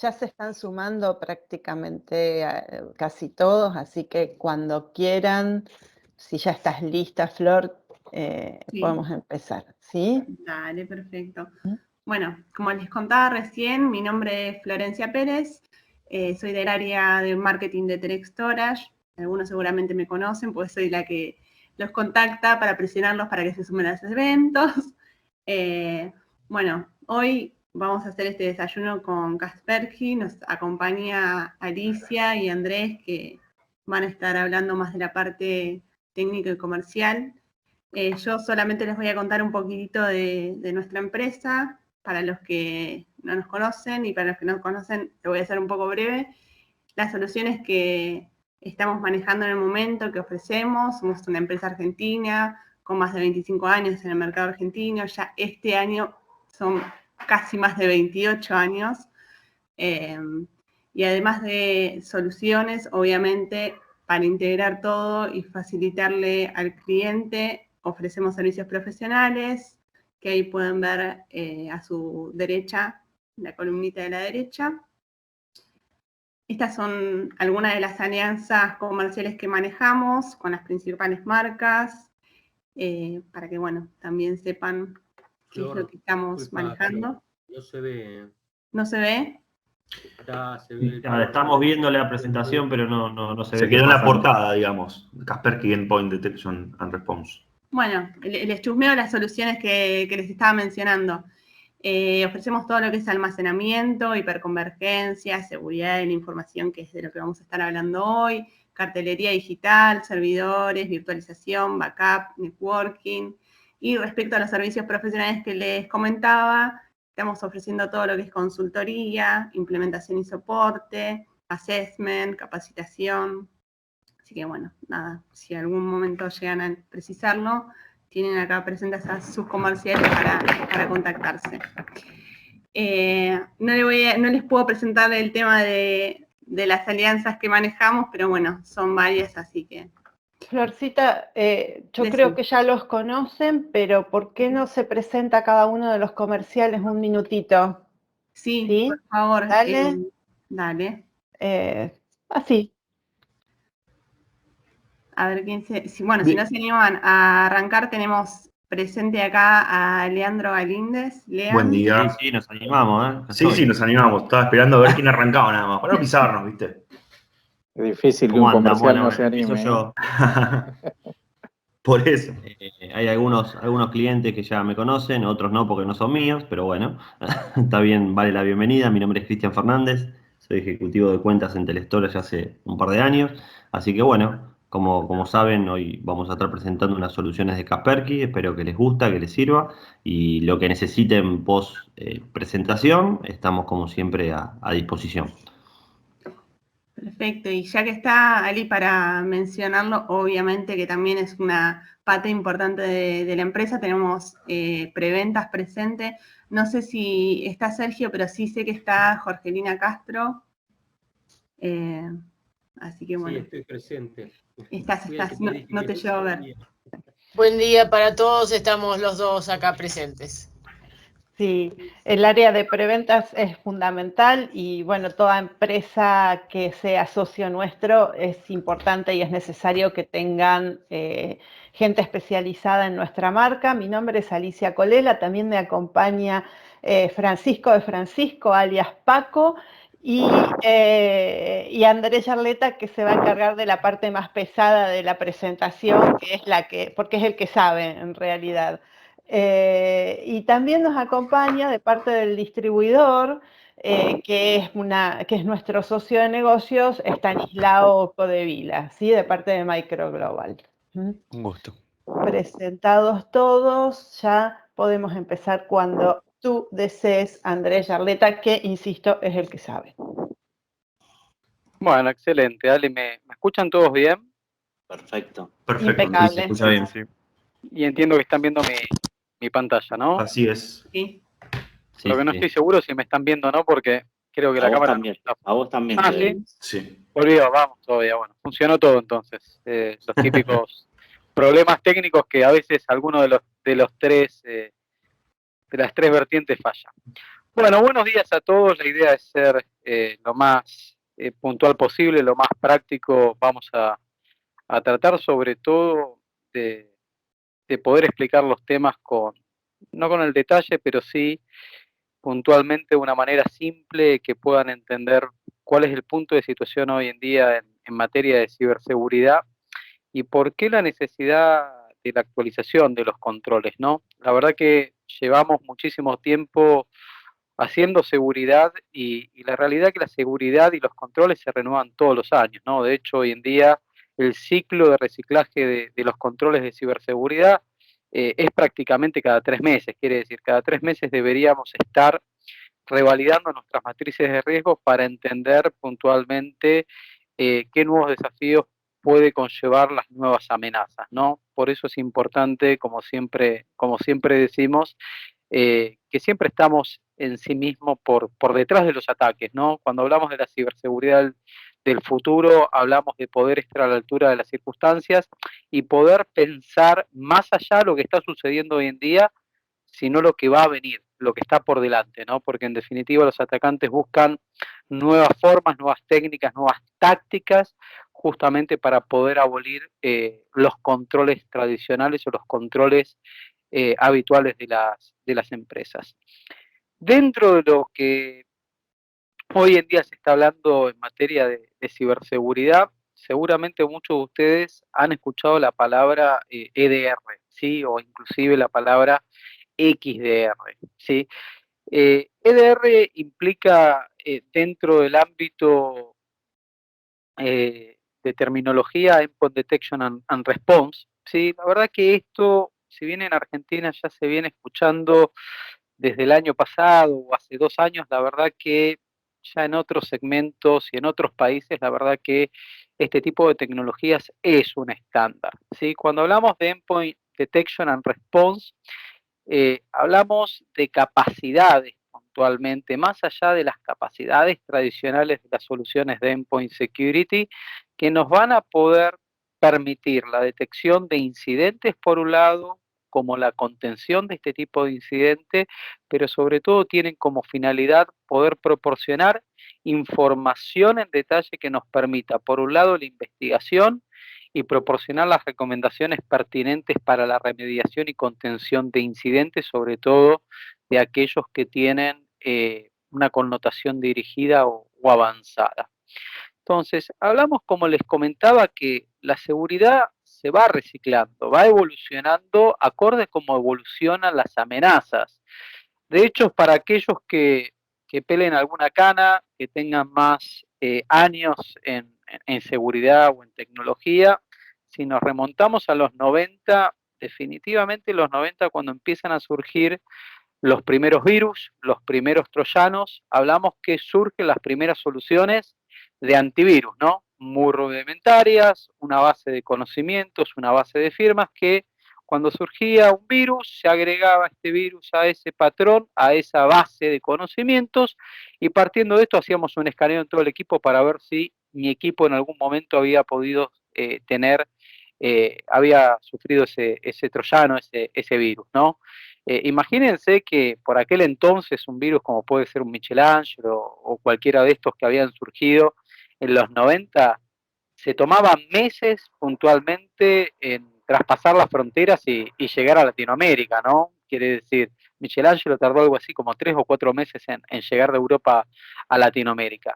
ya se están sumando prácticamente casi todos, así que cuando quieran, si ya estás lista, Flor, Sí. podemos empezar, ¿sí? Dale, perfecto. Bueno, como les contaba recién, mi nombre es Florencia Pérez, soy del área de marketing de Telex Storage. Algunos seguramente me conocen, pues soy la que los contacta para presionarlos para que se sumen a los eventos. Bueno, hoy vamos a hacer este desayuno con Kaspersky, nos acompaña Alicia y Andrés, que van a estar hablando más de la parte técnica y comercial. Yo solamente les voy a contar un poquitito de nuestra empresa, para los que no nos conocen, y para los que nos conocen, lo voy a hacer un poco breve. Las soluciones que estamos manejando en el momento, que ofrecemos, somos una empresa argentina con más de 25 años en el mercado argentino, ya este año son casi más de 28 años, y además de soluciones, obviamente, para integrar todo y facilitarle al cliente, ofrecemos servicios profesionales, que ahí pueden ver a su derecha, la columnita de la derecha. Estas son algunas de las alianzas comerciales que manejamos con las principales marcas, para que, bueno, también sepan qué es lo que estamos manejando. No se ve. ¿No se ve? Estamos viendo la presentación, pero no se ve. Se quedó en la portada, digamos. Kaspersky Endpoint Detection and Response. Bueno, les chusmeo las soluciones que les estaba mencionando. Ofrecemos todo lo que es almacenamiento, hiperconvergencia, seguridad de la información, que es de lo que vamos a estar hablando hoy, cartelería digital, servidores, virtualización, backup, networking. Y respecto a los servicios profesionales que les comentaba, estamos ofreciendo todo lo que es consultoría, implementación y soporte, assessment, capacitación. Así que bueno, nada, si en algún momento llegan a precisarlo, tienen acá presentes a sus comerciales para contactarse. No les puedo presentar el tema de las alianzas que manejamos, pero bueno, son varias, así que... Florcita, yo creo que ya los conocen, pero ¿por qué no se presenta cada uno de los comerciales un minutito? Sí, por favor. Dale. Dale. Así. A ver quién bueno, si no se animan a arrancar, tenemos presente acá a Leandro Galíndez. Buen día. Sí, nos animamos, Sí, nos animamos. Estaba esperando a ver quién arrancaba nada más. Para no pisarnos, ¿viste? Es difícil que un comercial no se anime. Yo. Por eso. Hay algunos clientes que ya me conocen, otros no porque no son míos, pero bueno, está bien, vale la bienvenida. Mi nombre es Cristian Fernández, soy ejecutivo de cuentas en Telestora ya hace un par de años, así que bueno, como saben, hoy vamos a estar presentando unas soluciones de Kaspersky, espero que les guste, que les sirva, y lo que necesiten post presentación, estamos como siempre a disposición. Perfecto, y ya que está Ali para mencionarlo, obviamente que también es una pata importante de la empresa, tenemos preventas presentes. No sé si está Sergio, pero sí sé que está Jorgelina Castro. Así que bueno. Sí, estoy presente. Estás, no te llevo a ver. Buen día para todos, estamos los dos acá presentes. Sí, el área de preventas es fundamental y bueno, toda empresa que sea socio nuestro es importante y es necesario que tengan gente especializada en nuestra marca. Mi nombre es Alicia Colela, también me acompaña Francisco de Francisco, alias Paco, y Andrés Yarleta, que se va a encargar de la parte más pesada de la presentación, que es porque es el que sabe en realidad. Y también nos acompaña de parte del distribuidor, que es nuestro socio de negocios, Estanislao Codevila, ¿sí? De parte de Microglobal. Un gusto. Presentados todos, ya podemos empezar cuando tú desees, Andrés Yarleta, que, insisto, es el que sabe. Bueno, excelente. Ale, ¿me escuchan todos bien? Perfecto. Impecable. Se escucha bien. Sí. Y entiendo que están viendo mi pantalla, ¿no? Así es. Sí. Lo que no estoy seguro si me están viendo o no, porque creo que la cámara también. A vos también. Ah, ¿sí? Sí. Volvió, vamos todavía. Bueno, funcionó todo entonces. Los típicos problemas técnicos que a veces alguno de las tres vertientes falla. Bueno, buenos días a todos. La idea es ser lo más puntual posible, lo más práctico. Vamos a tratar sobre todo de, de poder explicar los temas no con el detalle, pero sí puntualmente de una manera simple que puedan entender cuál es el punto de situación hoy en día en materia de ciberseguridad y por qué la necesidad de la actualización de los controles, ¿no? La verdad que llevamos muchísimo tiempo haciendo seguridad y la realidad es que la seguridad y los controles se renuevan todos los años, ¿no? De hecho, hoy en día el ciclo de reciclaje de los controles de ciberseguridad es prácticamente cada 3 meses, quiere decir, cada 3 meses deberíamos estar revalidando nuestras matrices de riesgo para entender puntualmente qué nuevos desafíos puede conllevar las nuevas amenazas, ¿no? Por eso es importante, como siempre decimos, que siempre estamos en sí mismo por detrás de los ataques, ¿no? Cuando hablamos de la ciberseguridad del futuro, hablamos de poder estar a la altura de las circunstancias y poder pensar más allá de lo que está sucediendo hoy en día, sino lo que va a venir, lo que está por delante, ¿no? Porque en definitiva los atacantes buscan nuevas formas, nuevas técnicas, nuevas tácticas, justamente para poder abolir los controles tradicionales o los controles habituales de las empresas. Dentro de lo que hoy en día se está hablando en materia de ciberseguridad, seguramente muchos de ustedes han escuchado la palabra EDR, ¿sí? O inclusive la palabra XDR, ¿sí? EDR implica dentro del ámbito de terminología Endpoint Detection and Response, ¿sí? La verdad que esto, si bien en Argentina ya se viene escuchando desde el año pasado o hace 2 años, la verdad que ya en otros segmentos y en otros países, la verdad que este tipo de tecnologías es un estándar, ¿sí? Cuando hablamos de Endpoint Detection and Response, hablamos de capacidades puntualmente, más allá de las capacidades tradicionales de las soluciones de Endpoint Security, que nos van a poder permitir la detección de incidentes por un lado, como la contención de este tipo de incidentes, pero sobre todo tienen como finalidad poder proporcionar información en detalle que nos permita, por un lado, la investigación y proporcionar las recomendaciones pertinentes para la remediación y contención de incidentes, sobre todo de aquellos que tienen una connotación dirigida o avanzada. Entonces, hablamos, como les comentaba, que la seguridad se va reciclando, va evolucionando acorde como evolucionan las amenazas. De hecho, para aquellos que peleen alguna cana, que tengan más años en seguridad o en tecnología, si nos remontamos a los 90, definitivamente los 90 cuando empiezan a surgir los primeros virus, los primeros troyanos, hablamos que surgen las primeras soluciones de antivirus, ¿no? Muy rudimentarias, una base de conocimientos, una base de firmas que cuando surgía un virus se agregaba este virus a ese patrón, a esa base de conocimientos y partiendo de esto hacíamos un escaneo en todo el equipo para ver si mi equipo en algún momento había podido había sufrido ese troyano, ese virus, ¿no? Imagínense que por aquel entonces un virus como puede ser un Michelangelo o cualquiera de estos que habían surgido en los 90, se tomaban meses puntualmente en traspasar las fronteras y llegar a Latinoamérica, ¿no? Quiere decir, Michelangelo tardó algo así como 3 o 4 meses en llegar de Europa a Latinoamérica.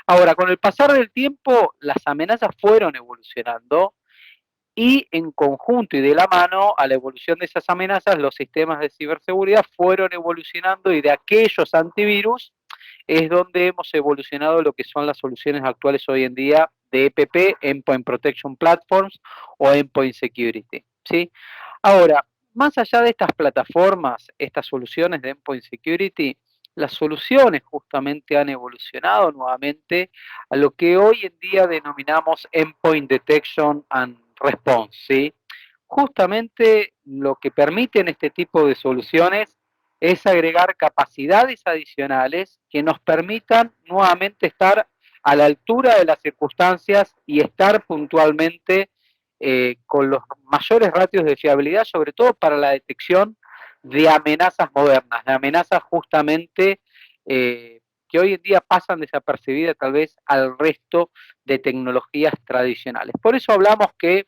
Ahora, con el pasar del tiempo, las amenazas fueron evolucionando y en conjunto y de la mano a la evolución de esas amenazas, los sistemas de ciberseguridad fueron evolucionando y de aquellos antivirus es donde hemos evolucionado lo que son las soluciones actuales hoy en día de EPP, Endpoint Protection Platforms o Endpoint Security, ¿sí? Ahora, más allá de estas plataformas, estas soluciones de Endpoint Security, las soluciones justamente han evolucionado nuevamente a lo que hoy en día denominamos Endpoint Detection and Response, ¿sí? Justamente lo que permiten este tipo de soluciones es agregar capacidades adicionales que nos permitan nuevamente estar a la altura de las circunstancias y estar puntualmente con los mayores ratios de fiabilidad, sobre todo para la detección de amenazas modernas, de amenazas justamente que hoy en día pasan desapercibidas tal vez al resto de tecnologías tradicionales. Por eso hablamos que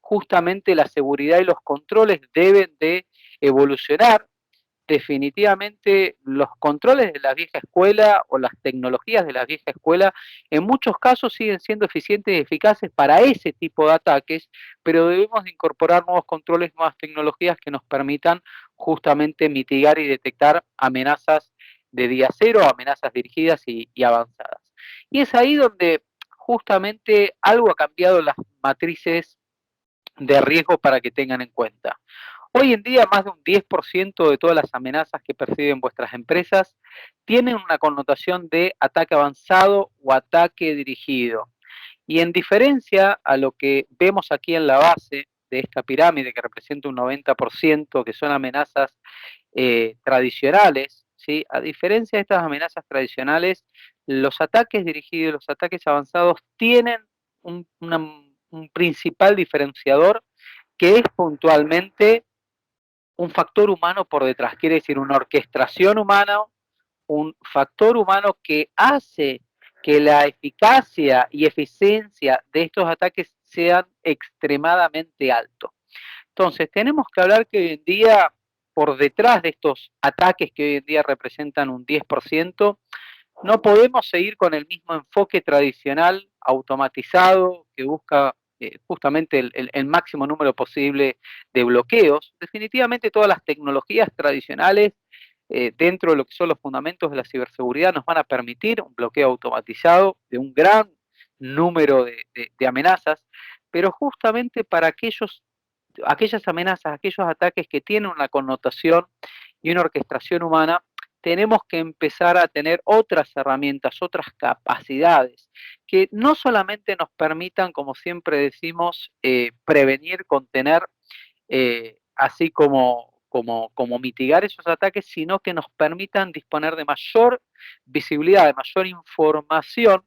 justamente la seguridad y los controles deben de evolucionar. Definitivamente los controles de la vieja escuela o las tecnologías de la vieja escuela en muchos casos siguen siendo eficientes y eficaces para ese tipo de ataques, pero debemos de incorporar nuevos controles, nuevas tecnologías que nos permitan justamente mitigar y detectar amenazas de día cero, amenazas dirigidas y avanzadas. Y es ahí donde justamente algo ha cambiado en las matrices de riesgo para que tengan en cuenta. Hoy en día, más de un 10% de todas las amenazas que perciben vuestras empresas tienen una connotación de ataque avanzado o ataque dirigido. Y en diferencia a lo que vemos aquí en la base de esta pirámide, que representa un 90%, que son amenazas tradicionales, ¿sí? A diferencia de estas amenazas tradicionales, los ataques dirigidos, los ataques avanzados tienen un principal diferenciador, que es puntualmente un factor humano por detrás, quiere decir una orquestación humana, un factor humano que hace que la eficacia y eficiencia de estos ataques sean extremadamente altos. Entonces, tenemos que hablar que hoy en día, por detrás de estos ataques que hoy en día representan un 10%, no podemos seguir con el mismo enfoque tradicional, automatizado, que busca justamente el máximo número posible de bloqueos. Definitivamente todas las tecnologías tradicionales dentro de lo que son los fundamentos de la ciberseguridad nos van a permitir un bloqueo automatizado de un gran número de amenazas, pero justamente para aquellas amenazas, aquellos ataques que tienen una connotación y una orquestación humana, tenemos que empezar a tener otras herramientas, otras capacidades, que no solamente nos permitan, como siempre decimos, prevenir, contener, así como mitigar esos ataques, sino que nos permitan disponer de mayor visibilidad, de mayor información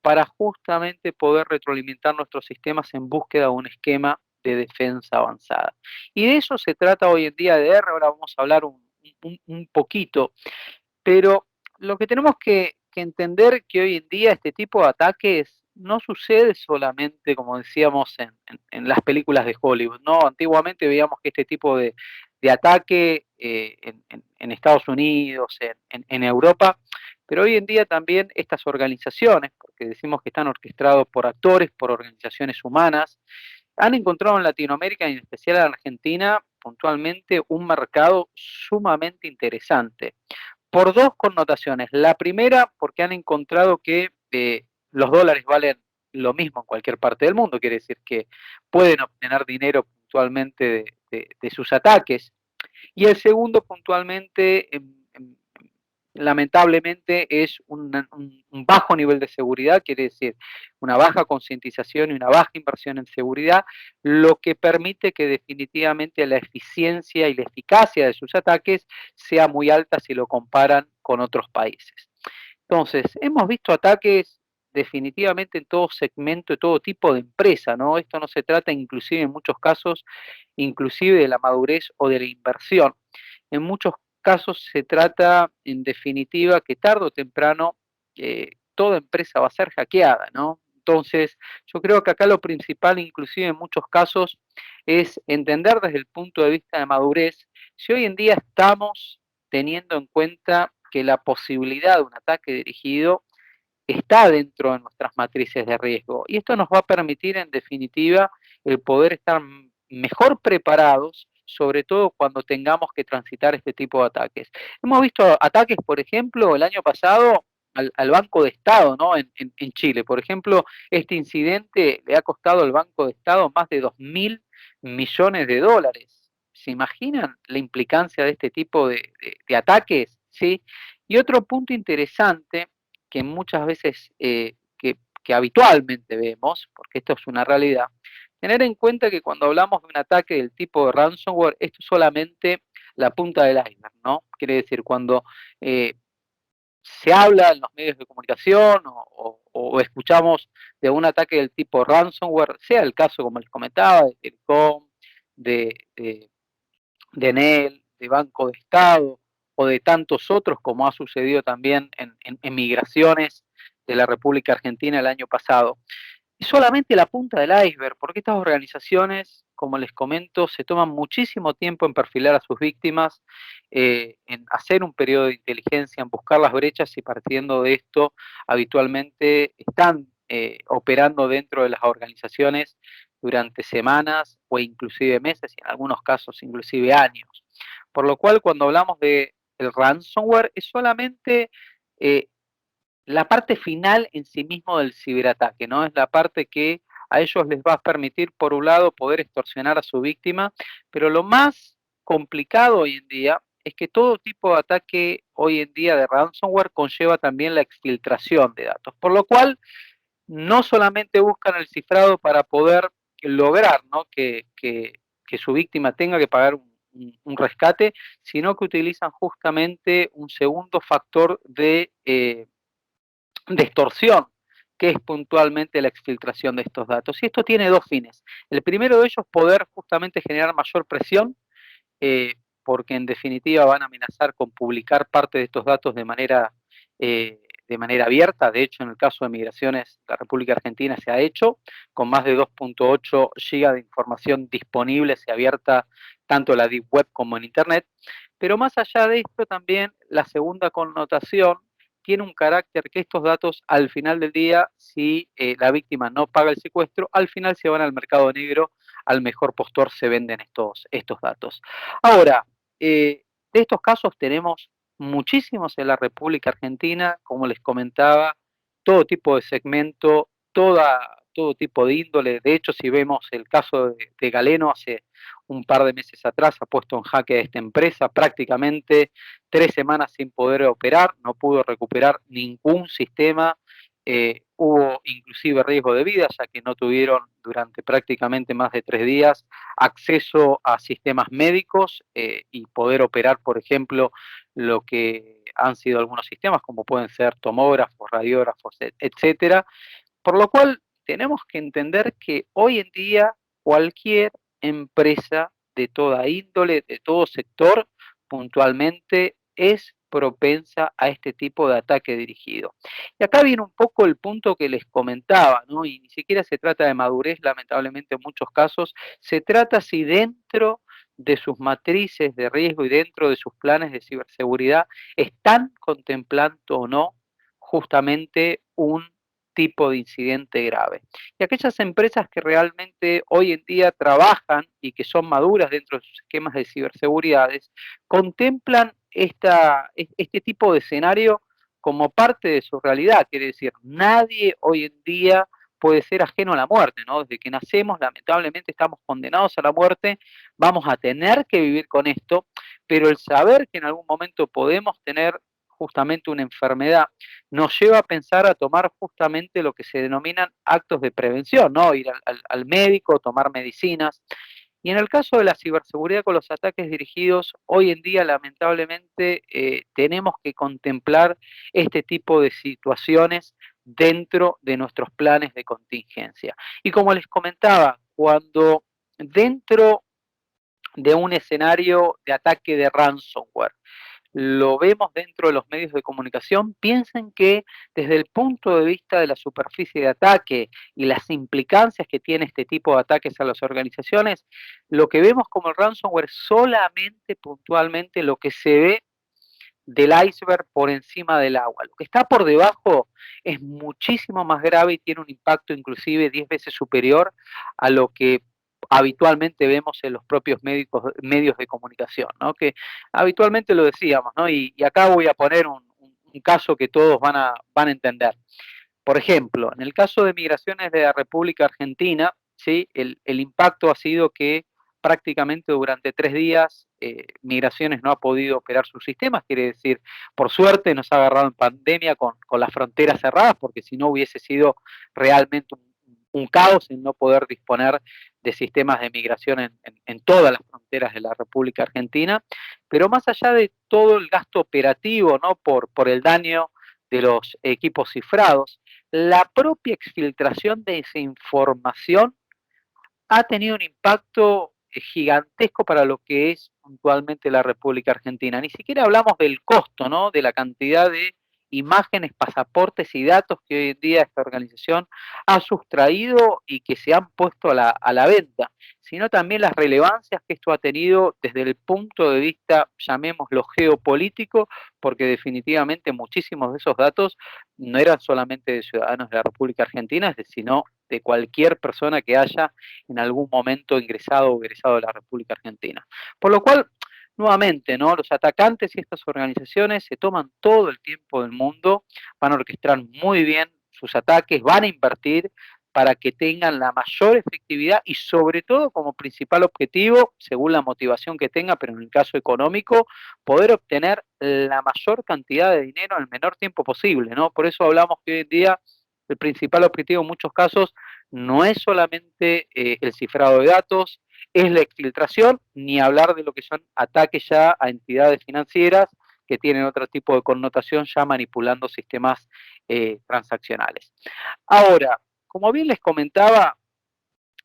para justamente poder retroalimentar nuestros sistemas en búsqueda de un esquema de defensa avanzada. Y de eso se trata hoy en día de R, ahora vamos a hablar un poquito, pero lo que tenemos que entender que hoy en día este tipo de ataques no sucede solamente, como decíamos, en las películas de Hollywood, ¿no? Antiguamente veíamos que este tipo de ataque en Estados Unidos, en Europa, pero hoy en día también estas organizaciones, porque decimos que están orquestados por actores, por organizaciones humanas, han encontrado en Latinoamérica, y en especial en Argentina, puntualmente un mercado sumamente interesante, por dos connotaciones. La primera, porque han encontrado que los dólares valen lo mismo en cualquier parte del mundo, quiere decir que pueden obtener dinero puntualmente de sus ataques. Y el segundo, puntualmente, lamentablemente, es un bajo nivel de seguridad, quiere decir una baja concientización y una baja inversión en seguridad, lo que permite que definitivamente la eficiencia y la eficacia de sus ataques sea muy alta si lo comparan con otros países. Entonces, hemos visto ataques definitivamente en todo segmento, de todo tipo de empresa, ¿no? Esto no se trata inclusive en muchos casos, inclusive de la madurez o de la inversión. En muchos casos se trata, en definitiva, que tarde o temprano toda empresa va a ser hackeada, ¿no? Entonces, yo creo que acá lo principal, inclusive en muchos casos, es entender desde el punto de vista de madurez si hoy en día estamos teniendo en cuenta que la posibilidad de un ataque dirigido está dentro de nuestras matrices de riesgo. Y esto nos va a permitir, en definitiva, el poder estar mejor preparados, sobre todo cuando tengamos que transitar este tipo de ataques. Hemos visto ataques, por ejemplo, el año pasado al Banco de Estado, ¿no? En Chile. Por ejemplo, este incidente le ha costado al Banco de Estado más de 2.000 millones de dólares. ¿Se imaginan la implicancia de este tipo de ataques? ¿Sí? Y otro punto interesante que muchas veces, que habitualmente vemos, porque esto es una realidad, tener en cuenta que cuando hablamos de un ataque del tipo de ransomware, esto es solamente la punta del iceberg, ¿no? Quiere decir, cuando se habla en los medios de comunicación o escuchamos de un ataque del tipo ransomware, sea el caso, como les comentaba, de Telecom, de Enel, de Banco de Estado o de tantos otros, como ha sucedido también en migraciones de la República Argentina el año pasado. Es solamente la punta del iceberg, porque estas organizaciones, como les comento, se toman muchísimo tiempo en perfilar a sus víctimas, en hacer un periodo de inteligencia, en buscar las brechas, y partiendo de esto, habitualmente están operando dentro de las organizaciones durante semanas o inclusive meses, y en algunos casos inclusive años. Por lo cual, cuando hablamos de el ransomware, es solamente la parte final en sí mismo del ciberataque, ¿no? Es la parte que a ellos les va a permitir, por un lado, poder extorsionar a su víctima, pero lo más complicado hoy en día es que todo tipo de ataque hoy en día de ransomware conlleva también la exfiltración de datos, por lo cual no solamente buscan el cifrado para poder lograr, ¿no?, que su víctima tenga que pagar un rescate, sino que utilizan justamente un segundo factor de extorsión, que es puntualmente la exfiltración de estos datos. Y esto tiene dos fines. El primero de ellos es poder justamente generar mayor presión, porque en definitiva van a amenazar con publicar parte de estos datos de manera abierta. De hecho, en el caso de migraciones, la República Argentina se ha hecho, con más de 2.8 GB de información disponible, se abierta tanto en la Deep Web como en Internet. Pero más allá de esto, también la segunda connotación tiene un carácter que estos datos, al final del día, si la víctima no paga el secuestro, al final se van al mercado negro, al mejor postor se venden estos datos. Ahora, de estos casos tenemos muchísimos en la República Argentina, como les comentaba, todo tipo de segmento, todo tipo de índole. De hecho, si vemos el caso de Galeno, hace un par de meses atrás ha puesto en jaque a esta empresa, prácticamente 3 semanas sin poder operar, no pudo recuperar ningún sistema, hubo inclusive riesgo de vida, ya que no tuvieron durante prácticamente más de 3 días acceso a sistemas médicos y poder operar, por ejemplo, lo que han sido algunos sistemas, como pueden ser tomógrafos, radiógrafos, etcétera. Por lo cual, tenemos que entender que hoy en día cualquier empresa de toda índole, de todo sector, puntualmente es propensa a este tipo de ataque dirigido. Y acá viene un poco el punto que les comentaba, ¿no? Y ni siquiera se trata de madurez, lamentablemente en muchos casos, se trata si dentro de sus matrices de riesgo y dentro de sus planes de ciberseguridad están contemplando o no justamente un tipo de incidente grave. Y aquellas empresas que realmente hoy en día trabajan y que son maduras dentro de sus esquemas de ciberseguridades, contemplan este tipo de escenario como parte de su realidad. Quiere decir, nadie hoy en día puede ser ajeno a la muerte, ¿no? Desde que nacemos, lamentablemente, estamos condenados a la muerte, vamos a tener que vivir con esto, pero el saber que en algún momento podemos tener justamente una enfermedad, nos lleva a pensar a tomar justamente lo que se denominan actos de prevención, ¿no? Ir al médico, tomar medicinas. Y en el caso de la ciberseguridad con los ataques dirigidos, hoy en día lamentablemente tenemos que contemplar este tipo de situaciones dentro de nuestros planes de contingencia. Y como les comentaba, cuando dentro de un escenario de ataque de ransomware lo vemos dentro de los medios de comunicación, piensen que desde el punto de vista de la superficie de ataque y las implicancias que tiene este tipo de ataques a las organizaciones, lo que vemos como el ransomware es solamente puntualmente lo que se ve del iceberg por encima del agua. Lo que está por debajo es muchísimo más grave y tiene un impacto inclusive 10 veces superior a lo que habitualmente vemos en los propios medios de comunicación, ¿no? Que habitualmente lo decíamos, ¿no? Y acá voy a poner un caso que todos van a entender. Por ejemplo, en el caso de migraciones de la República Argentina, ¿sí? El impacto ha sido que prácticamente durante 3 días Migraciones no ha podido operar sus sistemas, quiere decir, por suerte nos ha agarrado en pandemia con las fronteras cerradas, porque si no hubiese sido realmente un caos en no poder disponer de sistemas de migración en todas las fronteras de la República Argentina, pero más allá de todo el gasto operativo, ¿no? por el daño de los equipos cifrados, la propia exfiltración de esa información ha tenido un impacto gigantesco para lo que es puntualmente la República Argentina. Ni siquiera hablamos del costo, ¿no? De la cantidad de imágenes, pasaportes y datos que hoy en día esta organización ha sustraído y que se han puesto a la venta, sino también las relevancias que esto ha tenido desde el punto de vista, llamémoslo geopolítico, porque definitivamente muchísimos de esos datos no eran solamente de ciudadanos de la República Argentina, sino de cualquier persona que haya en algún momento ingresado o egresado de la República Argentina. Por lo cual, nuevamente, ¿no? Los atacantes y estas organizaciones se toman todo el tiempo del mundo, van a orquestar muy bien sus ataques, van a invertir para que tengan la mayor efectividad y sobre todo como principal objetivo, según la motivación que tenga, pero en el caso económico, poder obtener la mayor cantidad de dinero en el menor tiempo posible, ¿no? Por eso hablamos que hoy en día el principal objetivo en muchos casos no es solamente el cifrado de datos, es la exfiltración, ni hablar de lo que son ataques ya a entidades financieras que tienen otro tipo de connotación ya manipulando sistemas transaccionales. Ahora, como bien les comentaba,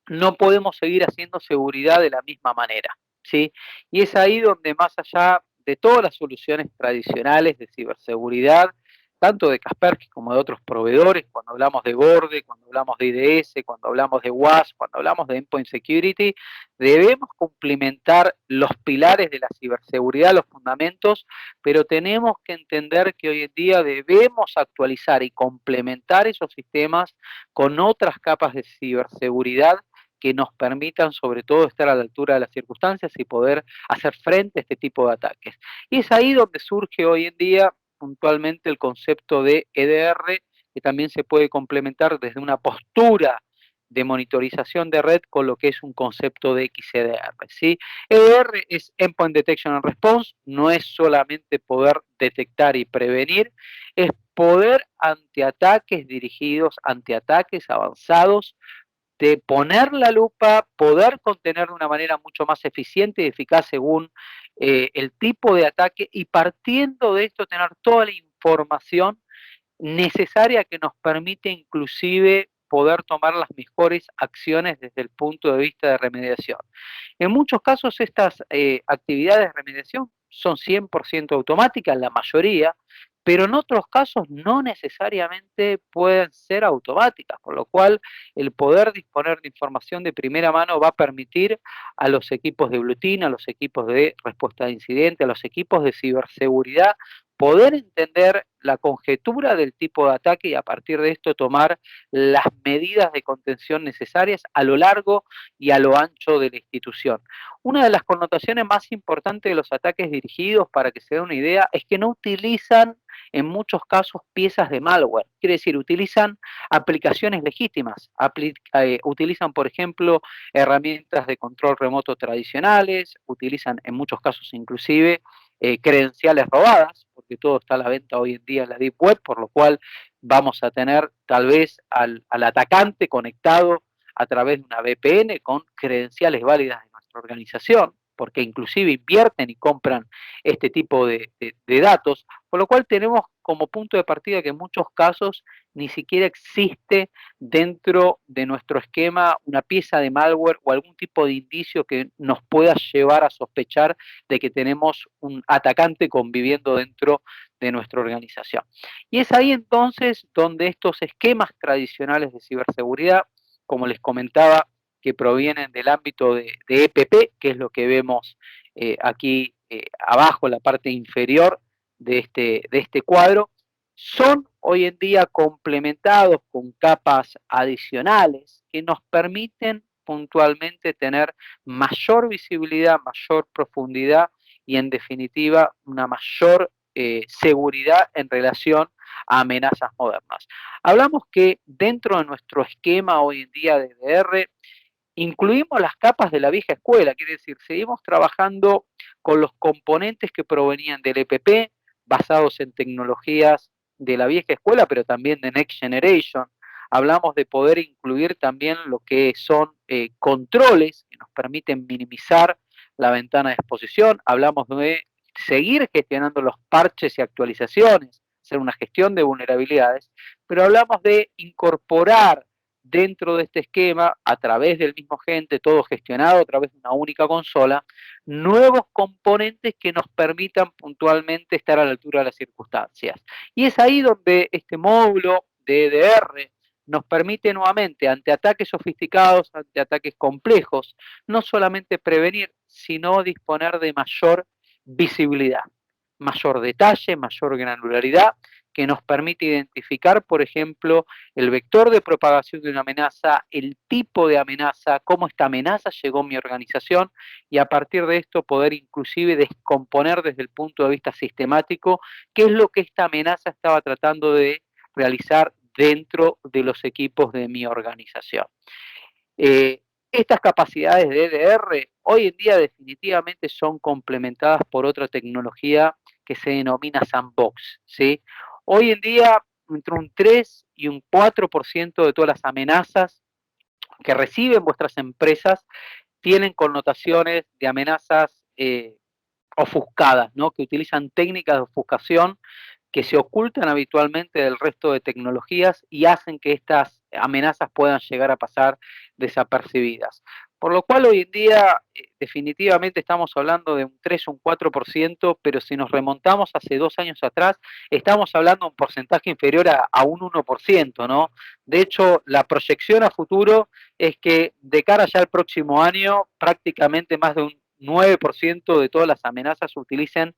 no podemos seguir haciendo seguridad de la misma manera, ¿sí? Y es ahí donde más allá de todas las soluciones tradicionales de ciberseguridad, tanto de Kaspersky como de otros proveedores, cuando hablamos de borde, cuando hablamos de IDS, cuando hablamos de WAS, cuando hablamos de Endpoint Security, debemos cumplimentar los pilares de la ciberseguridad, los fundamentos, pero tenemos que entender que hoy en día debemos actualizar y complementar esos sistemas con otras capas de ciberseguridad que nos permitan sobre todo estar a la altura de las circunstancias y poder hacer frente a este tipo de ataques. Y es ahí donde surge hoy en día puntualmente el concepto de EDR, que también se puede complementar desde una postura de monitorización de red con lo que es un concepto de XDR, ¿sí? EDR es Endpoint Detection and Response, no es solamente poder detectar y prevenir, es poder ante ataques dirigidos, ante ataques avanzados, de poner la lupa, poder contener de una manera mucho más eficiente y eficaz según el tipo de ataque y partiendo de esto tener toda la información necesaria que nos permite inclusive poder tomar las mejores acciones desde el punto de vista de remediación. En muchos casos estas actividades de remediación son 100% automáticas, la mayoría, pero en otros casos no necesariamente pueden ser automáticas, por lo cual el poder disponer de información de primera mano va a permitir a los equipos de Blue Team, a los equipos de respuesta de incidente, a los equipos de ciberseguridad, poder entender la conjetura del tipo de ataque y a partir de esto tomar las medidas de contención necesarias a lo largo y a lo ancho de la institución. Una de las connotaciones más importantes de los ataques dirigidos, para que se dé una idea, es que no utilizan en muchos casos piezas de malware, quiere decir, utilizan aplicaciones legítimas, utilizan, por ejemplo, herramientas de control remoto tradicionales, utilizan en muchos casos inclusive credenciales robadas, porque todo está a la venta hoy en día en la Deep Web, por lo cual vamos a tener tal vez al atacante conectado a través de una VPN con credenciales válidas de nuestra organización, porque inclusive invierten y compran este tipo de datos, por lo cual tenemos como punto de partida que en muchos casos ni siquiera existe dentro de nuestro esquema una pieza de malware o algún tipo de indicio que nos pueda llevar a sospechar de que tenemos un atacante conviviendo dentro de nuestra organización. Y es ahí entonces donde estos esquemas tradicionales de ciberseguridad, como les comentaba, que provienen del ámbito de EPP, que es lo que vemos aquí abajo, en la parte inferior de este cuadro, son hoy en día complementados con capas adicionales que nos permiten puntualmente tener mayor visibilidad, mayor profundidad y en definitiva una mayor seguridad en relación a amenazas modernas. Hablamos que dentro de nuestro esquema hoy en día de EDR incluimos las capas de la vieja escuela, quiere decir, seguimos trabajando con los componentes que provenían del EPP, basados en tecnologías de la vieja escuela, pero también de Next Generation. Hablamos de poder incluir también lo que son controles que nos permiten minimizar la ventana de exposición. Hablamos de seguir gestionando los parches y actualizaciones, hacer una gestión de vulnerabilidades, pero hablamos de incorporar dentro de este esquema, a través del mismo agente, todo gestionado a través de una única consola, nuevos componentes que nos permitan puntualmente estar a la altura de las circunstancias. Y es ahí donde este módulo de EDR nos permite nuevamente, ante ataques sofisticados, ante ataques complejos, no solamente prevenir, sino disponer de mayor visibilidad, mayor detalle, mayor granularidad, que nos permite identificar, por ejemplo, el vector de propagación de una amenaza, el tipo de amenaza, cómo esta amenaza llegó a mi organización, y a partir de esto poder inclusive descomponer desde el punto de vista sistemático qué es lo que esta amenaza estaba tratando de realizar dentro de los equipos de mi organización. Estas capacidades de EDR hoy en día definitivamente son complementadas por otra tecnología que se denomina sandbox, ¿sí? Hoy en día, entre un 3 y un 4% de todas las amenazas que reciben vuestras empresas tienen connotaciones de amenazas ofuscadas, ¿no? Que utilizan técnicas de ofuscación que se ocultan habitualmente del resto de tecnologías y hacen que estas amenazas puedan llegar a pasar desapercibidas. Por lo cual hoy en día definitivamente estamos hablando de un 3 o un 4%, pero si nos remontamos hace 2 años atrás, estamos hablando de un porcentaje inferior a un 1%, ¿no? De hecho, la proyección a futuro es que de cara ya al próximo año, prácticamente más de un 9% de todas las amenazas utilicen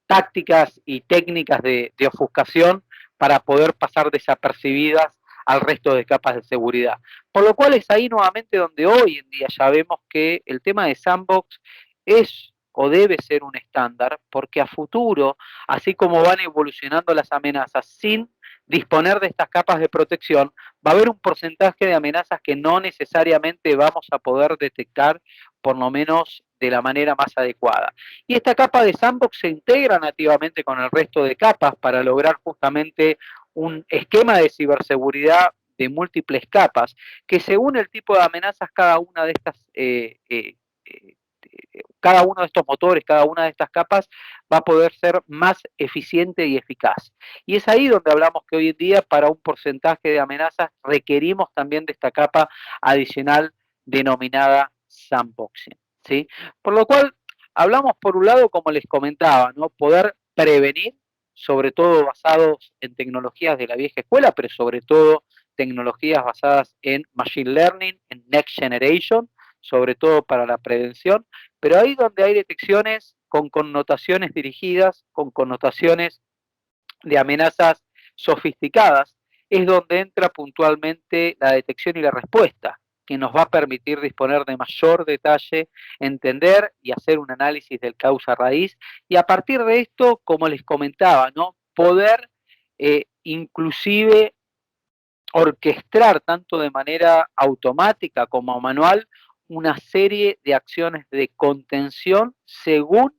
tácticas y técnicas de ofuscación para poder pasar desapercibidas al resto de capas de seguridad. Por lo cual es ahí nuevamente donde hoy en día ya vemos que el tema de sandbox es o debe ser un estándar, porque a futuro, así como van evolucionando las amenazas sin disponer de estas capas de protección, va a haber un porcentaje de amenazas que no necesariamente vamos a poder detectar, por lo menos de la manera más adecuada. Y esta capa de sandbox se integra nativamente con el resto de capas para lograr justamente un esquema de ciberseguridad de múltiples capas, que según el tipo de amenazas, cada una de estas cada uno de estos motores, cada una de estas capas va a poder ser más eficiente y eficaz. Y es ahí donde hablamos que hoy en día para un porcentaje de amenazas requerimos también de esta capa adicional denominada sandboxing, ¿sí? Por lo cual hablamos por un lado, como les comentaba, ¿no? Poder prevenir, sobre todo basados en tecnologías de la vieja escuela, pero sobre todo tecnologías basadas en machine learning, en next generation, sobre todo para la prevención, pero ahí donde hay detecciones con connotaciones dirigidas, con connotaciones de amenazas sofisticadas, es donde entra puntualmente la detección y la respuesta, que nos va a permitir disponer de mayor detalle, entender y hacer un análisis del causa raíz, y a partir de esto, como les comentaba, ¿no? Poder inclusive orquestar tanto de manera automática como manual una serie de acciones de contención según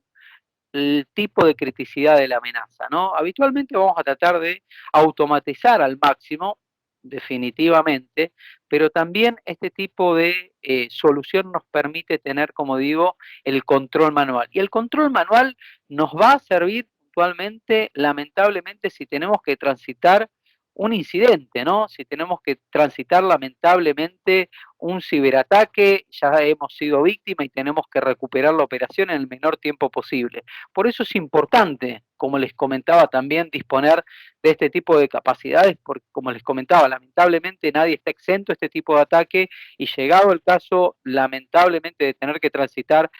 el tipo de criticidad de la amenaza, ¿no? Habitualmente vamos a tratar de automatizar al máximo, definitivamente, pero también este tipo de solución nos permite tener, como digo, el control manual. Y el control manual nos va a servir puntualmente, lamentablemente, si tenemos que transitar un incidente, ¿no? Si tenemos que transitar lamentablemente un ciberataque, ya hemos sido víctimas y tenemos que recuperar la operación en el menor tiempo posible. Por eso es importante, como les comentaba también, disponer de este tipo de capacidades, porque como les comentaba, lamentablemente nadie está exento a este tipo de ataque y llegado el caso, lamentablemente, de tener que transitar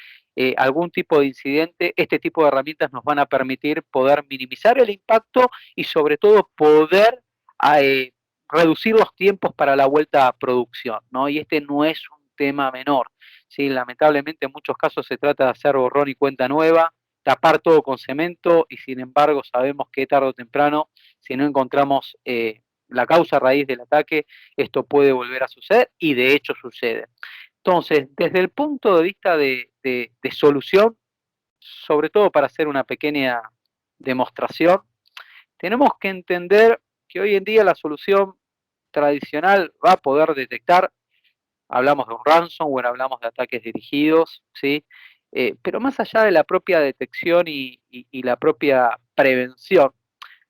algún tipo de incidente, este tipo de herramientas nos van a permitir poder minimizar el impacto y sobre todo poder reducir los tiempos para la vuelta a producción, ¿no? Y este no es un tema menor, ¿sí? Lamentablemente en muchos casos se trata de hacer borrón y cuenta nueva, tapar todo con cemento y sin embargo sabemos que tarde o temprano, si no encontramos la causa raíz del ataque, esto puede volver a suceder y de hecho sucede. Entonces, desde el punto de vista de solución, sobre todo para hacer una pequeña demostración, tenemos que entender que hoy en día la solución tradicional va a poder detectar, hablamos de un ransomware, hablamos de ataques dirigidos, ¿sí? Pero más allá de la propia detección y la propia prevención,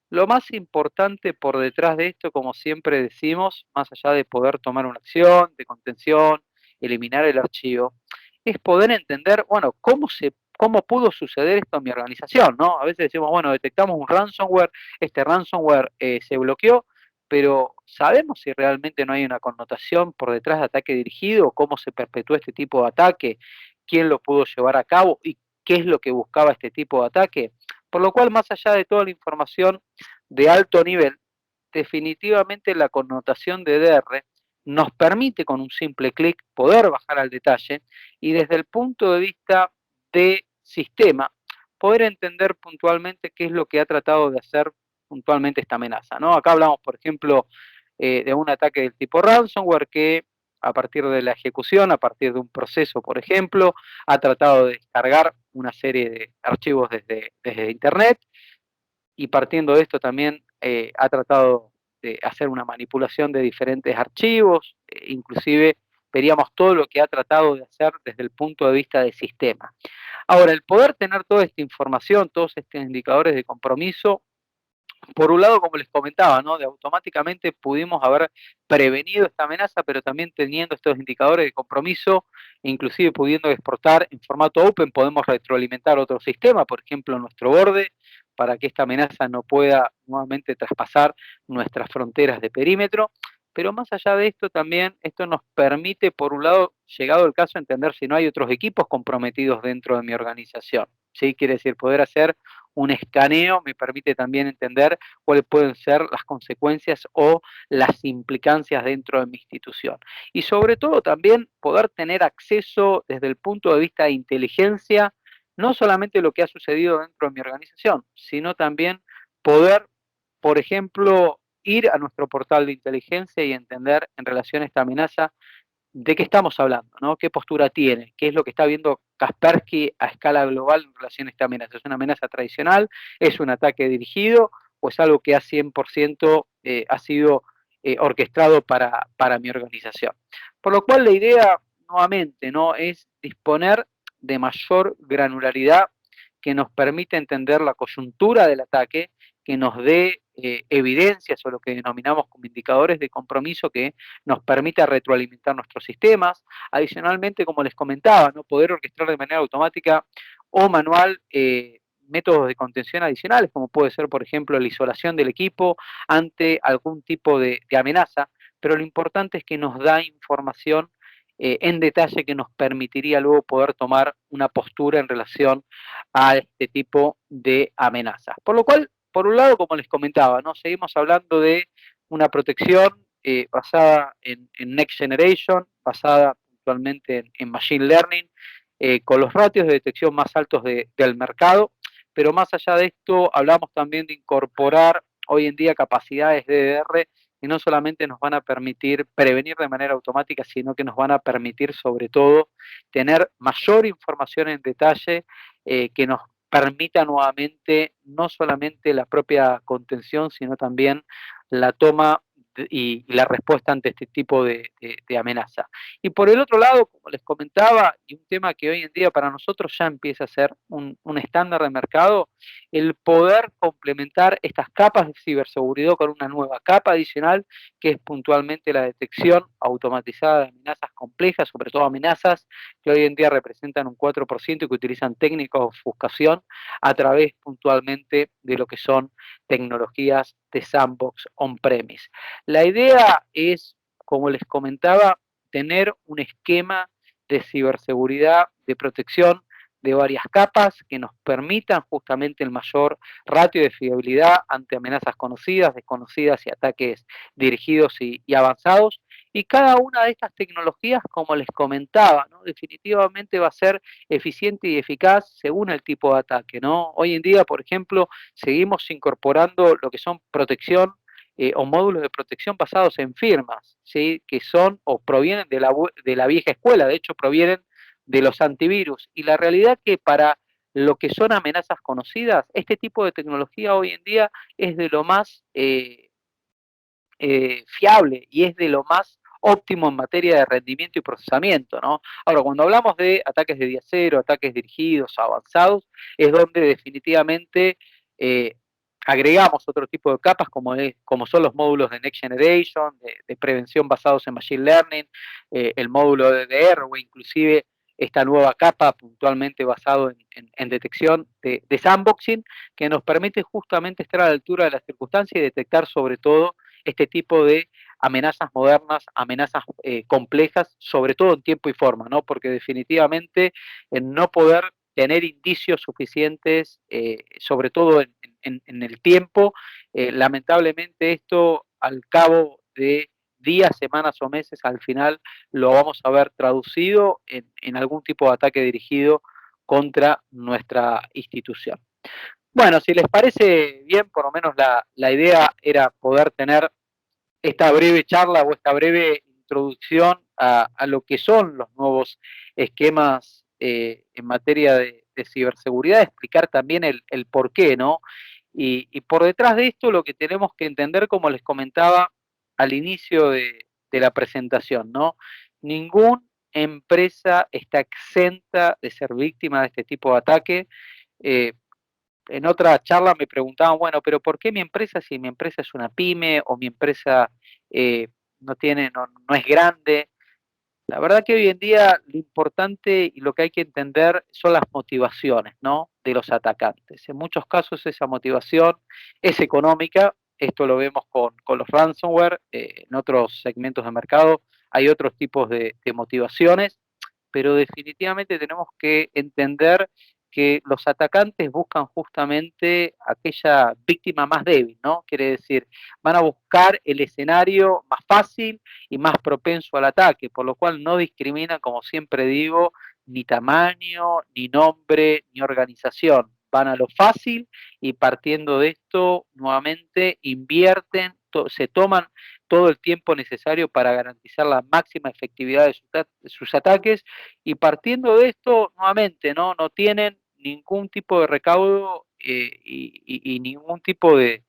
lo más importante por detrás de esto, como siempre decimos, más allá de poder tomar una acción de contención, eliminar el archivo, es poder entender, bueno, cómo pudo suceder esto en mi organización, ¿no? A veces decimos, bueno, detectamos un ransomware, este ransomware se bloqueó, pero ¿sabemos si realmente no hay una connotación por detrás de ataque dirigido? ¿Cómo se perpetuó este tipo de ataque? ¿Quién lo pudo llevar a cabo? ¿Y qué es lo que buscaba este tipo de ataque? Por lo cual, más allá de toda la información de alto nivel, definitivamente la connotación de DR nos permite con un simple clic poder bajar al detalle y desde el punto de vista de sistema poder entender puntualmente qué es lo que ha tratado de hacer puntualmente esta amenaza, ¿no? Acá hablamos, por ejemplo, de un ataque del tipo ransomware que a partir de la ejecución, a partir de un proceso, por ejemplo, ha tratado de descargar una serie de archivos desde Internet y partiendo de esto también ha tratado de hacer una manipulación de diferentes archivos, inclusive veríamos todo lo que ha tratado de hacer desde el punto de vista de sistema. Ahora, el poder tener toda esta información, todos estos indicadores de compromiso, por un lado, como les comentaba, ¿no? De automáticamente pudimos haber prevenido esta amenaza, pero también teniendo estos indicadores de compromiso, inclusive pudiendo exportar en formato open, podemos retroalimentar otro sistema, por ejemplo, nuestro borde, para que esta amenaza no pueda nuevamente traspasar nuestras fronteras de perímetro. Pero más allá de esto, también esto nos permite, por un lado, llegado el caso, entender si no hay otros equipos comprometidos dentro de mi organización. ¿Sí? Quiere decir, poder hacer un escaneo me permite también entender cuáles pueden ser las consecuencias o las implicancias dentro de mi institución. Y sobre todo también poder tener acceso desde el punto de vista de inteligencia, no solamente lo que ha sucedido dentro de mi organización, sino también poder, por ejemplo, ir a nuestro portal de inteligencia y entender en relación a esta amenaza de qué estamos hablando, ¿no? ¿Qué postura tiene? ¿Qué es lo que está viendo Kaspersky a escala global en relación a esta amenaza? ¿Es una amenaza tradicional? ¿Es un ataque dirigido? ¿O es algo que a 100% ha sido orquestado para mi organización? Por lo cual la idea, nuevamente, ¿no? Es disponer de mayor granularidad que nos permite entender la coyuntura del ataque, que nos dé evidencias o lo que denominamos como indicadores de compromiso que nos permita retroalimentar nuestros sistemas. Adicionalmente, como les comentaba, ¿no? Poder orquestar de manera automática o manual métodos de contención adicionales, como puede ser, por ejemplo, la isolación del equipo ante algún tipo de amenaza, pero lo importante es que nos da información en detalle que nos permitiría luego poder tomar una postura en relación a este tipo de amenazas. Por lo cual, por un lado, como les comentaba, ¿no? Seguimos hablando de una protección basada en Next Generation, basada puntualmente en Machine Learning, con los ratios de detección más altos del mercado, pero más allá de esto, hablamos también de incorporar hoy en día capacidades de DDR que no solamente nos van a permitir prevenir de manera automática, sino que nos van a permitir sobre todo tener mayor información en detalle que nos permita nuevamente no solamente la propia contención, sino también la toma y la respuesta ante este tipo de amenaza. Y por el otro lado, como les comentaba, y un tema que hoy en día para nosotros ya empieza a ser un estándar de mercado, el poder complementar estas capas de ciberseguridad con una nueva capa adicional, que es puntualmente la detección automatizada de amenazas complejas, sobre todo amenazas que hoy en día representan un 4% y que utilizan técnicas de ofuscación a través puntualmente de lo que son tecnologías de sandbox on-premise. La idea es, como les comentaba, tener un esquema de ciberseguridad, de protección de varias capas que nos permitan justamente el mayor ratio de fiabilidad ante amenazas conocidas, desconocidas y ataques dirigidos y avanzados. Y cada una de estas tecnologías, como les comentaba, ¿no? Definitivamente va a ser eficiente y eficaz según el tipo de ataque, ¿no? Hoy en día, por ejemplo, seguimos incorporando lo que son protección o módulos de protección basados en firmas, ¿sí? Que son o provienen de la vieja escuela, de hecho provienen de los antivirus. Y la realidad es que para lo que son amenazas conocidas, este tipo de tecnología hoy en día es de lo más fiable y es de lo más óptimo en materia de rendimiento y procesamiento, ¿no? Ahora, cuando hablamos de ataques de día cero, ataques dirigidos, avanzados, es donde definitivamente agregamos otro tipo de capas como son los módulos de Next Generation, de prevención basados en Machine Learning, el módulo de DDR o inclusive esta nueva capa puntualmente basado en detección de sandboxing, que nos permite justamente estar a la altura de las circunstancias y detectar sobre todo este tipo de amenazas modernas, amenazas complejas, sobre todo en tiempo y forma, ¿no? Porque definitivamente en no poder tener indicios suficientes, sobre todo en el tiempo, lamentablemente esto al cabo de días, semanas o meses, al final lo vamos a ver traducido en algún tipo de ataque dirigido contra nuestra institución. Bueno, si les parece bien, por lo menos la idea era poder tener esta breve charla o esta breve introducción a lo que son los nuevos esquemas en materia de ciberseguridad, explicar también el por qué, ¿no? Y por detrás de esto lo que tenemos que entender, como les comentaba al inicio de la presentación, ¿no? Ninguna empresa está exenta de ser víctima de este tipo de ataque. Eh, en otra charla me preguntaban, bueno, pero ¿por qué mi empresa si mi empresa es una pyme o mi empresa no es grande? La verdad que hoy en día lo importante y lo que hay que entender son las motivaciones, ¿no?, de los atacantes. En muchos casos esa motivación es económica, esto lo vemos con los ransomware, en otros segmentos de mercado hay otros tipos de motivaciones, pero definitivamente tenemos que entender que los atacantes buscan justamente aquella víctima más débil, ¿no? Quiere decir, van a buscar el escenario más fácil y más propenso al ataque, por lo cual no discriminan, como siempre digo, ni tamaño, ni nombre, ni organización. Van a lo fácil y partiendo de esto, nuevamente invierten, se toman todo el tiempo necesario para garantizar la máxima efectividad de sus ataques y partiendo de esto, nuevamente, no tienen ningún tipo de recaudo y ningún tipo de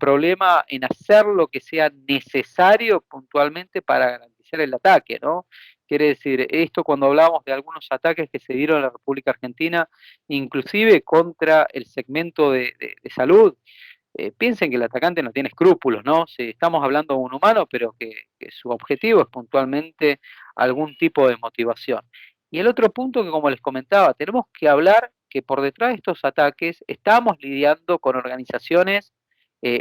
problema en hacer lo que sea necesario puntualmente para garantizar el ataque, ¿no? Quiere decir, esto cuando hablamos de algunos ataques que se dieron en la República Argentina, inclusive contra el segmento de salud, piensen que el atacante no tiene escrúpulos, ¿no? Si estamos hablando de un humano, pero que su objetivo es puntualmente algún tipo de motivación. Y el otro punto que, como les comentaba, tenemos que hablar que por detrás de estos ataques estamos lidiando con organizaciones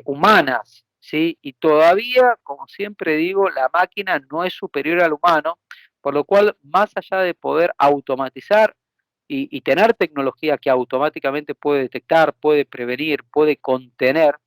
humanas, ¿sí? Y todavía, como siempre digo, la máquina no es superior al humano, por lo cual, más allá de poder automatizar y tener tecnología que automáticamente puede detectar, puede prevenir, puede contener,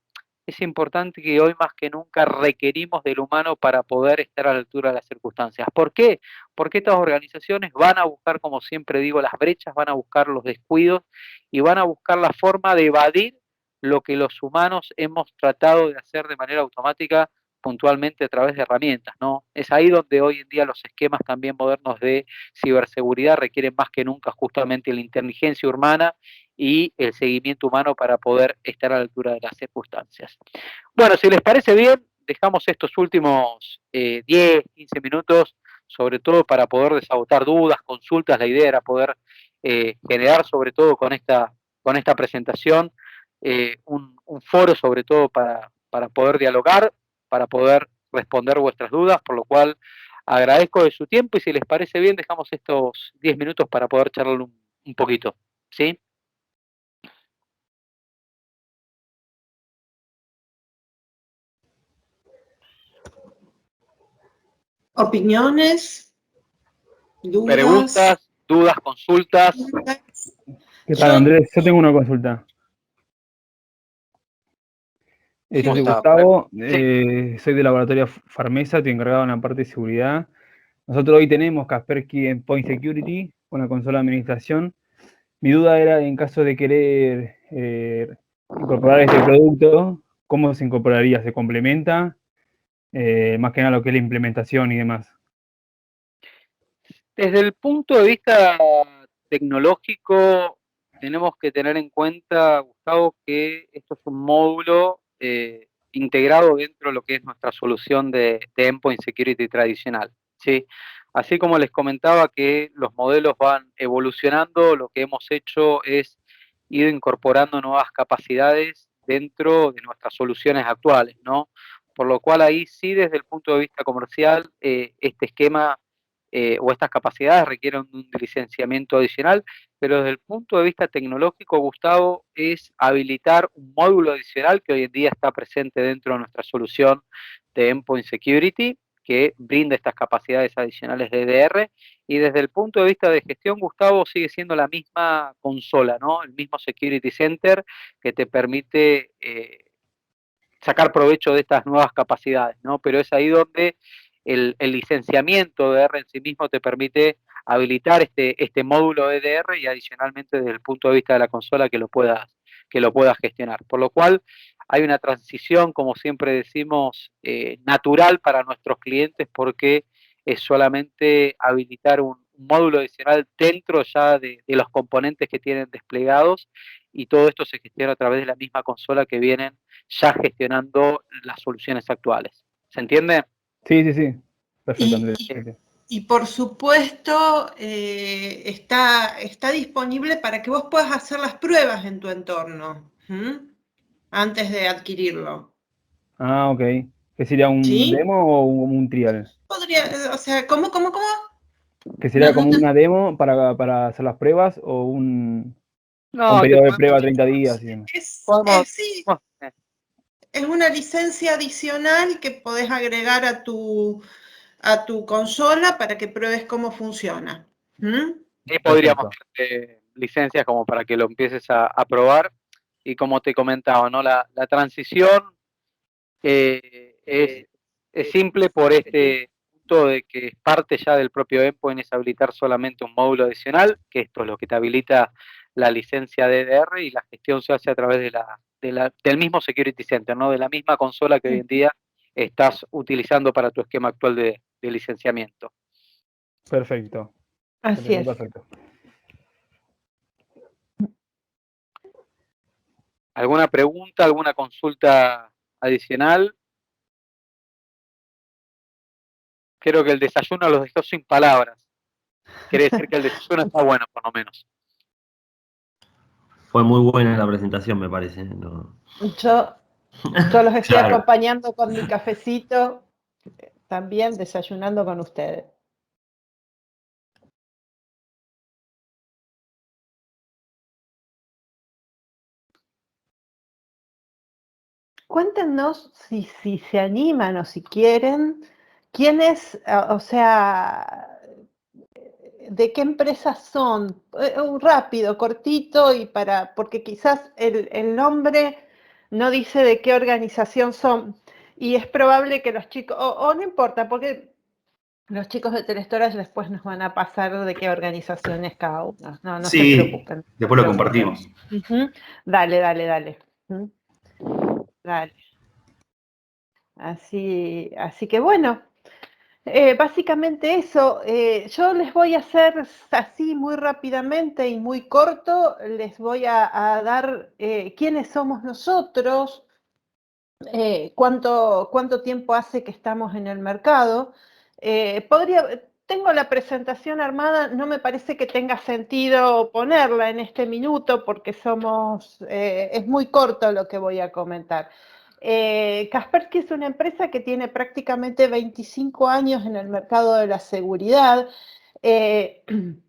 es importante que hoy más que nunca requerimos del humano para poder estar a la altura de las circunstancias. ¿Por qué? Porque estas organizaciones van a buscar, como siempre digo, las brechas, van a buscar los descuidos y van a buscar la forma de evadir lo que los humanos hemos tratado de hacer de manera automática puntualmente a través de herramientas, ¿no? Es ahí donde hoy en día los esquemas también modernos de ciberseguridad requieren más que nunca justamente la inteligencia humana y el seguimiento humano para poder estar a la altura de las circunstancias. Bueno, si les parece bien, dejamos estos últimos 10, 15 minutos, sobre todo para poder desahogar dudas, consultas. La idea era poder generar, sobre todo con esta presentación, un foro sobre todo para poder dialogar, para poder responder vuestras dudas, por lo cual agradezco de su tiempo y si les parece bien dejamos estos 10 minutos para poder charlar un poquito, ¿sí? Opiniones, dudas. Preguntas, dudas, consultas. ¿Qué tal, Andrés? Yo tengo una consulta. Yo soy Gustavo. Gustavo, soy de laboratorio Farmesa, estoy encargado en la parte de seguridad. Nosotros hoy tenemos Kaspersky Endpoint Security con la consola de administración. Mi duda era, en caso de querer incorporar este producto, ¿cómo se incorporaría? ¿Se complementa? Más que nada lo que es la implementación y demás. Desde el punto de vista tecnológico, tenemos que tener en cuenta, Gustavo, que esto es un módulo integrado dentro de lo que es nuestra solución de Endpoint Security tradicional, ¿sí? Así como les comentaba que los modelos van evolucionando, lo que hemos hecho es ir incorporando nuevas capacidades dentro de nuestras soluciones actuales, ¿no? Por lo cual ahí sí, desde el punto de vista comercial, este esquema o estas capacidades requieren un licenciamiento adicional, pero desde el punto de vista tecnológico, Gustavo, es habilitar un módulo adicional que hoy en día está presente dentro de nuestra solución de Endpoint Security, que brinda estas capacidades adicionales de EDR, y desde el punto de vista de gestión, Gustavo, sigue siendo la misma consola, ¿no? El mismo Security Center que te permite sacar provecho de estas nuevas capacidades, ¿no? Pero es ahí donde el licenciamiento de EDR en sí mismo te permite habilitar este módulo de EDR y adicionalmente desde el punto de vista de la consola que lo puedas gestionar. Por lo cual hay una transición, como siempre decimos, natural para nuestros clientes porque es solamente habilitar un módulo adicional dentro ya de los componentes que tienen desplegados y todo esto se gestiona a través de la misma consola que vienen ya gestionando las soluciones actuales. ¿Se entiende? Sí, sí, sí. Perfecto, Andrés. Y por supuesto, está disponible para que vos puedas hacer las pruebas en tu entorno, antes de adquirirlo. Ah, ok. ¿Que sería un ¿Sí? demo o un trial? Podría, o sea, ¿cómo? ¿Que sería como No te- una demo para hacer las pruebas o un No, periodo de prueba 30 días y demás? Sí, es una licencia adicional que podés agregar a tu consola para que pruebes cómo funciona. Y podríamos licencias como para que lo empieces a probar. Y como te comentaba, ¿no? La transición es simple por este punto de que es parte ya del propio endpoint es habilitar solamente un módulo adicional, que esto es lo que te habilita la licencia de EDR y la gestión se hace a través del mismo Security Center, ¿no? De la misma consola que hoy en día estás utilizando para tu esquema actual de licenciamiento. Perfecto. Así es. Perfecto. ¿Alguna pregunta, alguna consulta adicional? Creo que el desayuno los dejó sin palabras. Quiere decir que el desayuno está bueno, por lo menos. Fue muy buena la presentación, me parece. No. Yo los estoy Claro. acompañando con mi cafecito, también desayunando con ustedes. Cuéntenos si se animan o si quieren, quiénes, o sea, de qué empresas son. Rápido, cortito, y porque quizás el nombre no dice de qué organización son. Y es probable que los chicos, o no importa, porque los chicos de Telestorage después nos van a pasar de qué organización es cada uno. No se Sí, preocupen. después lo compartimos. Dale. Dale. Así que bueno, básicamente eso. Yo les voy a hacer así muy rápidamente y muy corto, les voy a dar quiénes somos nosotros, cuánto tiempo hace que estamos en el mercado. Tengo la presentación armada, no me parece que tenga sentido ponerla en este minuto porque es muy corto lo que voy a comentar. Kaspersky es una empresa que tiene prácticamente 25 años en el mercado de la seguridad. El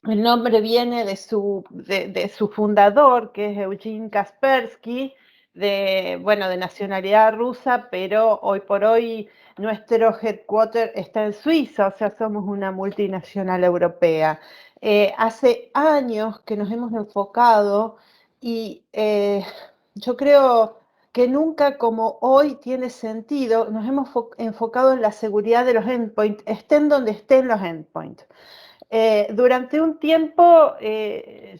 nombre viene de su fundador, que es Eugene Kaspersky, de nacionalidad rusa, pero hoy por hoy nuestro headquarter está en Suiza, o sea, somos una multinacional europea. Hace años que nos hemos enfocado y yo creo que nunca como hoy tiene sentido, nos hemos enfocado en la seguridad de los endpoints, estén donde estén los endpoints. Durante un tiempo,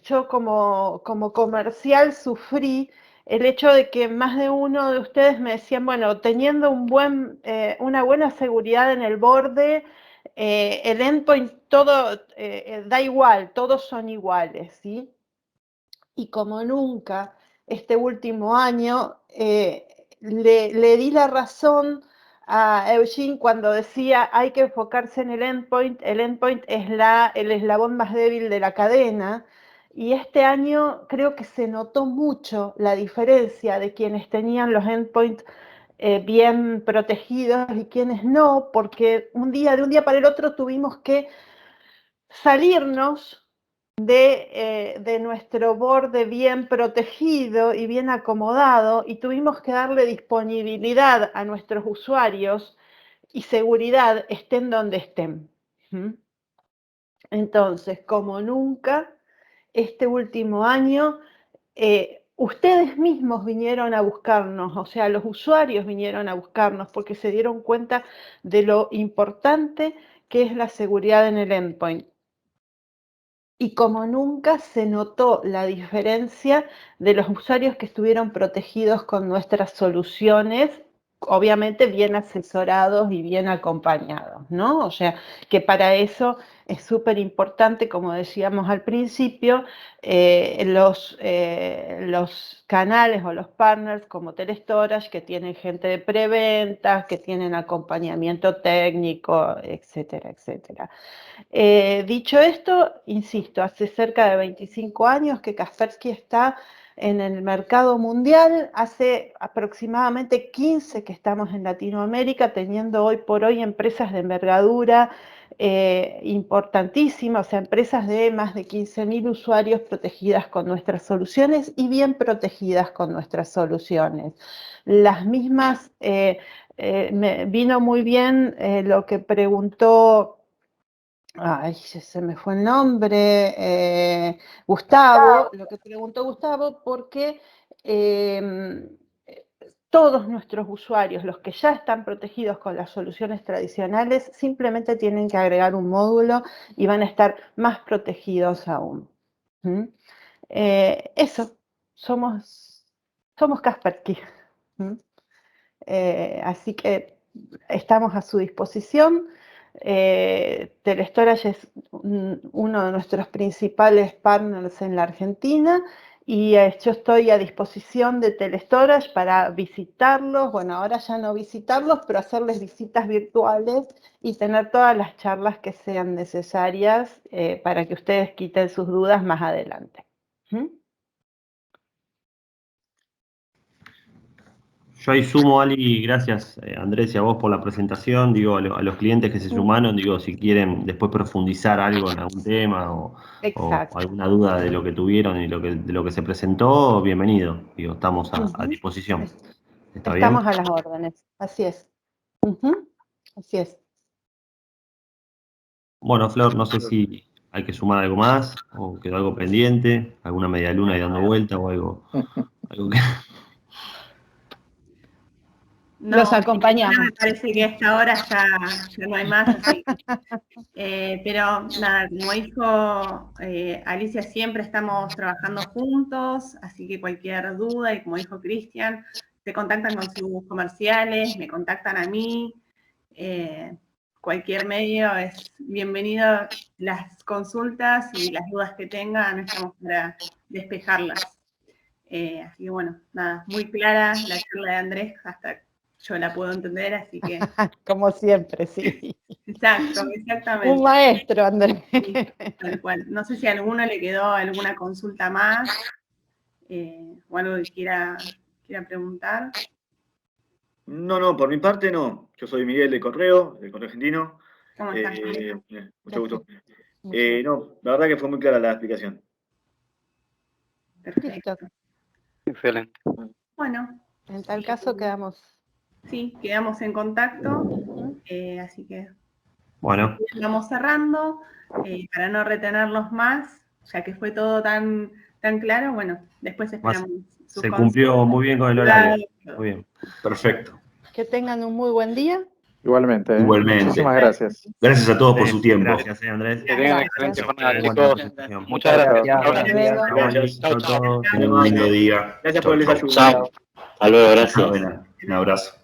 yo como comercial sufrí el hecho de que más de uno de ustedes me decían, bueno, teniendo una buena seguridad en el borde, el endpoint todo da igual, todos son iguales, ¿sí? Y como nunca, este último año, le di la razón a Eugene cuando decía hay que enfocarse en el endpoint es el eslabón más débil de la cadena, y este año creo que se notó mucho la diferencia de quienes tenían los endpoints bien protegidos y quiénes no, porque de un día para el otro tuvimos que salirnos de nuestro borde bien protegido y bien acomodado, y tuvimos que darle disponibilidad a nuestros usuarios y seguridad estén donde estén. Entonces, como nunca, este último año, ustedes mismos vinieron a buscarnos, o sea, los usuarios vinieron a buscarnos porque se dieron cuenta de lo importante que es la seguridad en el endpoint. Y como nunca se notó la diferencia de los usuarios que estuvieron protegidos con nuestras soluciones, obviamente bien asesorados y bien acompañados, ¿no? O sea, que para eso es súper importante, como decíamos al principio, los canales o los partners como Telestorage, que tienen gente de preventas, que tienen acompañamiento técnico, etcétera, etcétera. Dicho esto, insisto, hace cerca de 25 años que Kaspersky está en el mercado mundial, hace aproximadamente 15 que estamos en Latinoamérica, teniendo hoy por hoy empresas de envergadura importantísimas, o sea, empresas de más de 15.000 usuarios protegidas con nuestras soluciones y bien protegidas con nuestras soluciones. Las mismas, me vino muy bien lo que preguntó, ay, se me fue el nombre, Gustavo, lo que preguntó Gustavo, porque todos nuestros usuarios, los que ya están protegidos con las soluciones tradicionales, simplemente tienen que agregar un módulo y van a estar más protegidos aún. Eso, somos Kaspersky. Así que estamos a su disposición. Telestorage es uno de nuestros principales partners en la Argentina y yo estoy a disposición de Telestorage para visitarlos, bueno, ahora ya no visitarlos, pero hacerles visitas virtuales y tener todas las charlas que sean necesarias para que ustedes quiten sus dudas más adelante. Yo ahí sumo, Ali, gracias Andrés y a vos por la presentación, digo, a los clientes que se sumaron, digo, si quieren después profundizar algo en algún tema o alguna duda de lo que tuvieron y de lo que se presentó, bienvenido, digo, estamos a disposición. ¿Está bien? Estamos a las órdenes, así es. Así es. Bueno, Flor, no sé si hay que sumar algo más o quedó algo pendiente, alguna media luna ahí dando vuelta o algo que... No, los acompañamos. Me parece que a esta hora ya no hay más, así. Pero nada, como dijo Alicia, siempre estamos trabajando juntos, así que cualquier duda, y como dijo Cristian, se contactan con sus comerciales, me contactan a mí, cualquier medio es bienvenido, las consultas y las dudas que tengan, estamos para despejarlas. Así que bueno, nada, muy clara la charla de Andrés, hasta yo la puedo entender, así que... Como siempre, sí. Exacto, exactamente. Un maestro, Andrés. Sí, tal cual. No sé si a alguno le quedó alguna consulta más o algo que quiera preguntar. No, por mi parte no. Yo soy Miguel del Correo Argentino. ¿Cómo estás? Mucho gusto. No, la verdad que fue muy clara la explicación. Perfecto. Excelente. Bueno. En tal caso quedamos. Sí, quedamos en contacto. Así que bueno, vamos cerrando. Para no retenerlos más, ya que fue todo tan claro, bueno, después esperamos. Se cumplió muy bien con el horario. Muy bien. Perfecto. Que tengan un muy buen día. Igualmente. Igualmente. Muchísimas gracias. Gracias a todos por su tiempo. Gracias, Andrés. Que tengan excelente jornada, chicos. Muchas gracias. Gracias. Chao, chao. Que tengan un lindo día. Gracias por el desayuno. Chao. Hasta luego, gracias. Un abrazo.